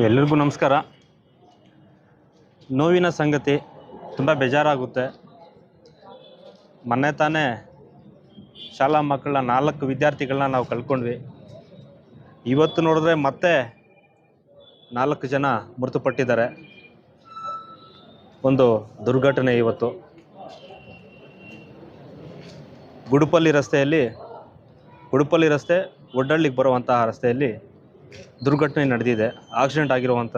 ಎಲ್ಲರಿಗೂ ನಮಸ್ಕಾರ. ನೋವಿನ ಸಂಗತಿ, ತುಂಬ ಬೇಜಾರಾಗುತ್ತೆ. ಮೊನ್ನೆ ತಾನೇ ಶಾಲಾ ಮಕ್ಕಳ 4 ವಿದ್ಯಾರ್ಥಿಗಳನ್ನ ನಾವು ಕಳ್ಕೊಂಡ್ವಿ. ಇವತ್ತು ನೋಡಿದ್ರೆ ಮತ್ತೆ 4 ಜನ ಮೃತಪಟ್ಟಿದ್ದಾರೆ. ಒಂದು ದುರ್ಘಟನೆ ಇವತ್ತು ಗುಡುಪಲ್ಲಿ ರಸ್ತೆ ಒಡ್ಡಳ್ಳಿಗೆ ಬರುವಂತಹ ರಸ್ತೆಯಲ್ಲಿ ದುರ್ಘಟನೆ ನಡೆದಿದೆ. ಆಕ್ಸಿಡೆಂಟ್ ಆಗಿರುವಂಥ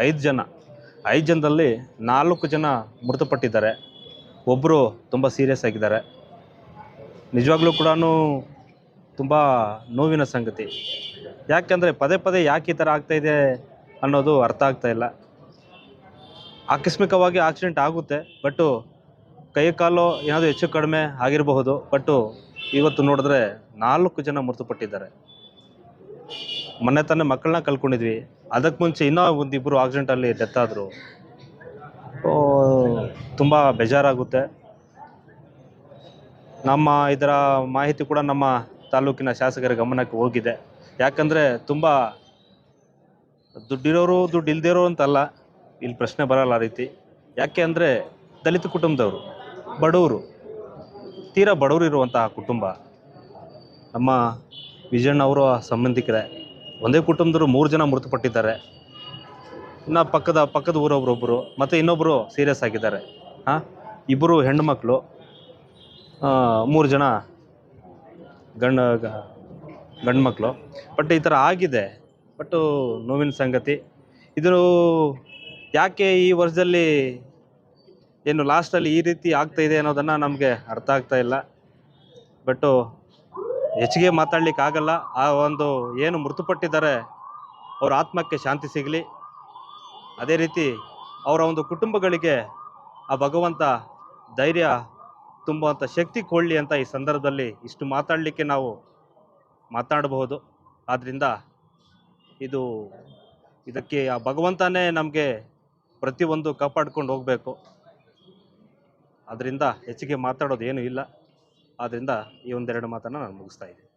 5 ಜನದಲ್ಲಿ 4 ಜನ ಮೃತಪಟ್ಟಿದ್ದಾರೆ. ಒಬ್ಬರು ತುಂಬ ಸೀರಿಯಸ್ ಆಗಿದ್ದಾರೆ. ನಿಜವಾಗ್ಲೂ ಕೂಡ ತುಂಬ ನೋವಿನ ಸಂಗತಿ. ಯಾಕೆಂದರೆ ಪದೇ ಪದೇ ಯಾಕೆ ಈ ಥರ ಆಗ್ತಾಯಿದೆ ಅನ್ನೋದು ಅರ್ಥ ಆಗ್ತಾಯಿಲ್ಲ. ಆಕಸ್ಮಿಕವಾಗಿ ಆಕ್ಸಿಡೆಂಟ್ ಆಗುತ್ತೆ, ಬಟ್ಟು ಕೈ ಕಾಲು ಏನಾದರೂ ಹೆಚ್ಚು ಕಡಿಮೆ ಆಗಿರಬಹುದು. ಬಟ್ಟು ಇವತ್ತು ನೋಡಿದ್ರೆ 4 ಜನ ಮೃತಪಟ್ಟಿದ್ದಾರೆ. ಮೊನ್ನೆ ತಾನೇ ಮಕ್ಕಳನ್ನ ಕಳ್ಕೊಂಡಿದ್ವಿ. ಅದಕ್ಕೆ ಮುಂಚೆ ಇನ್ನೂ ಒಂದಿಬ್ಬರು ಆಕ್ಸಿಡೆಂಟಲ್ಲಿ ಡೆತ್ ಆದರು. ತುಂಬ ಬೇಜಾರಾಗುತ್ತೆ. ನಮ್ಮ ಇದರ ಮಾಹಿತಿ ಕೂಡ ನಮ್ಮ ತಾಲೂಕಿನ ಶಾಸಕರ ಗಮನಕ್ಕೆ ಹೋಗಿದೆ. ಯಾಕಂದರೆ ತುಂಬ ದುಡ್ಡಿರೋರು ದುಡ್ಡು ಇಲ್ದಿರೋರು ಅಂತಲ್ಲ, ಇಲ್ಲಿ ಪ್ರಶ್ನೆ ಬರಲ್ಲ ಆ ರೀತಿ. ಯಾಕೆ ಅಂದರೆ ದಲಿತ ಕುಟುಂಬದವರು, ತೀರಾ ಬಡವರು ಇರುವಂತಹ ಕುಟುಂಬ. ನಮ್ಮ ವಿಜಯಣ್ಣ ಅವರ ಸಂಬಂಧಿಕರೇ. ಒಂದೇ ಕುಟುಂಬದವರು 3 ಜನ ಮೃತಪಟ್ಟಿದ್ದಾರೆ. ಇನ್ನು ಪಕ್ಕದ ಊರೊಬ್ಬರು ಮತ್ತು ಇನ್ನೊಬ್ಬರು ಸೀರಿಯಸ್ ಆಗಿದ್ದಾರೆ. ಇಬ್ಬರು ಹೆಣ್ಣು ಮಕ್ಕಳು, 3 ಜನ ಗಂಡು ಮಕ್ಕಳು. ಬಟ್ ಈ ಥರ ಆಗಿದೆ. ಬಟ್ಟು ನೋವಿನ ಸಂಗತಿ. ಇದು ಯಾಕೆ ಈ ವರ್ಷದಲ್ಲಿ ಏನು ಲಾಸ್ಟಲ್ಲಿ ಈ ರೀತಿ ಆಗ್ತಾಯಿದೆ ಅನ್ನೋದನ್ನು ನಮಗೆ ಅರ್ಥ ಆಗ್ತಾ ಇಲ್ಲ. ಬಟ್ಟು ಹೆಚ್ಚಿಗೆ ಮಾತಾಡ್ಲಿಕ್ಕೆ ಆಗಲ್ಲ. ಆ ಒಂದು ಏನು ಮೃತಪಟ್ಟಿದ್ದಾರೆ ಅವರ ಆತ್ಮಕ್ಕೆ ಶಾಂತಿ ಸಿಗಲಿ. ಅದೇ ರೀತಿ ಅವರ ಒಂದು ಕುಟುಂಬಗಳಿಗೆ ಆ ಭಗವಂತ ಧೈರ್ಯ ತುಂಬುವಂಥ ಶಕ್ತಿ ಕೊಡಲಿ ಅಂತ ಈ ಸಂದರ್ಭದಲ್ಲಿ ಇಷ್ಟು ಮಾತಾಡಲಿಕ್ಕೆ ನಾವು ಮಾತಾಡಬಹುದು. ಆದ್ದರಿಂದ ಇದಕ್ಕೆ ಆ ಭಗವಂತನೇ ನಮಗೆ ಪ್ರತಿಯೊಂದು ಕಾಪಾಡ್ಕೊಂಡು ಹೋಗಬೇಕು. ಅದರಿಂದ ಹೆಚ್ಚಿಗೆ ಮಾತಾಡೋದು ಏನೂ ಇಲ್ಲ. ಆದ್ದರಿಂದ ಈ ಒಂದೆರಡು ಮಾತನ್ನು ನಾನು ಮುಗಿಸ್ತಾ ಇದ್ದೀನಿ.